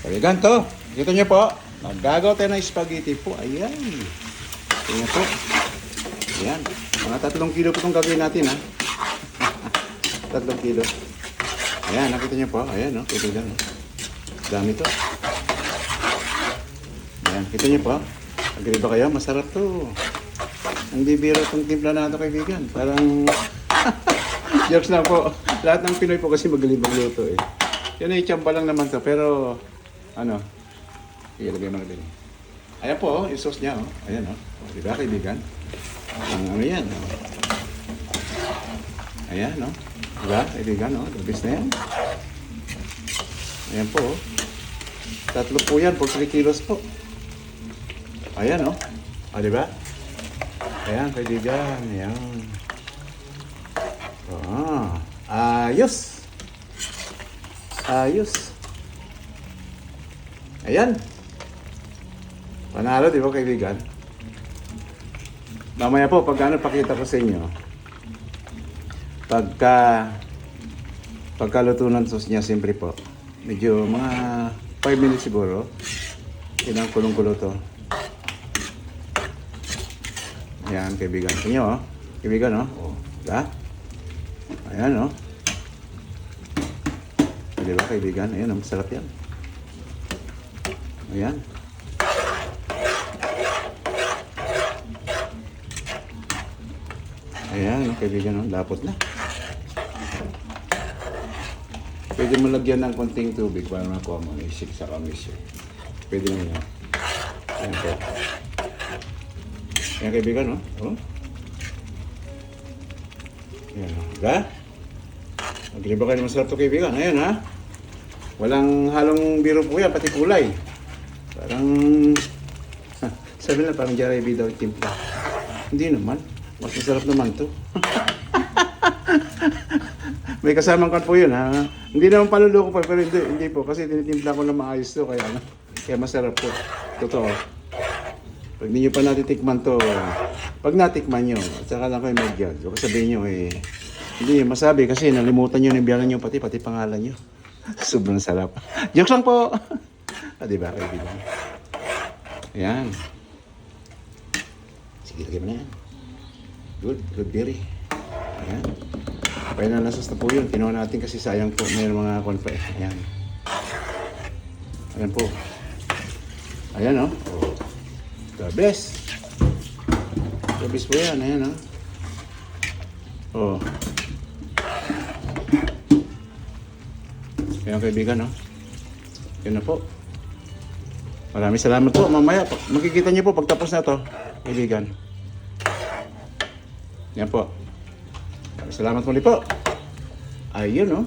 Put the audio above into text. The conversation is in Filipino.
Kaibigan to. Kita niyo po. Maggagawa tayo ng spaghetti po. Ayan. Tingnan po. Ayan. Mga 3 kilo po itong gagawin natin, ha. 3 kilo. Ayan, nakita niyo po. Ayan, no. Kaibigan, no. Dami to. Ayan, kita niyo po. Agree ba kayo? Masarap to. Ang bibiro itong timpla na ito, kaibigan. Parang... jokes na po. Lahat ng Pinoy po kasi magaling magluto, eh. Yan ay tiyamba lang naman to. Pero, ano, ilagay mo na din. Ayan po, yung sauce niya, oh. Ayan, oh. Diba, kaibigan? Ang ano yan, oh. Ayan, oh. Diba, kaibigan, oh. Labis na yan. Ayan po, oh. 3 po yan, 3 kilos po. Ayan, oh. Ah, diba? Ayan, kaibigan. Ayan. Ah, ayos. Ayos. Ayan. Panalo, di ba, kaibigan? Mamaya po, pag pakita ko sa inyo. Pagkaluto ng sauce niya, siyempre po. Medyo mga 5 minutes siguro. Ilang kulong-kulo to. Ayan, kaibigan. Tingnan nyo, oh. Kaibigan, oh. Oh, diba? Ayan, oh. Diba, kaibigan? Ayan, oh. Masarap yan. Ayan. Ayan, oh, kaibigan, oh. Lapot na. Pwede mo lagyan ng konting tubig para makuha mo. Isik sa kamis yun. Pwede mo yun. Ayan po. Ayan, kaibigan, no? Oh. Ayan, no? Diba? Magkili ba kayo na masarap to, kaibigan? Ayan, ha? Walang halong biro po yan, pati kulay. Parang... sabi na, parang Jollibee daw timpla. Hindi naman. Mas masarap naman to. May kasamang kan po yun, ha? Hindi naman paluloko po, pero hindi po. Kasi tinitimpla ko na maayos to, kaya masarap po. Totoo. Pag hindi nyo pa natitikman to, pag natikman nyo, at saka lang kayo mag-judge. O sabihin nyo, hindi nyo masabi kasi nalimutan nyo, nibiyanan nyo pati pangalan nyo. Sobrang sarap. Jokes lang po. Ah, diba, kaibigan? Ayan. Sige, lagay mo na yan. Good berry. Ayan. Final na sauce na po yun. Kinuha natin kasi sayang po. Mayroon mga konpa. Ayan. Ayan po. Ayan, oh. The best. The best po yan. Ayan, oh. Oh. Ayan, kaibigan, oh. Yan na po. Maraming salamat po. Mamaya, makikita niyo po pagtapos na to, kaibigan. Yan po. Salamat muli po. Ayun, oh.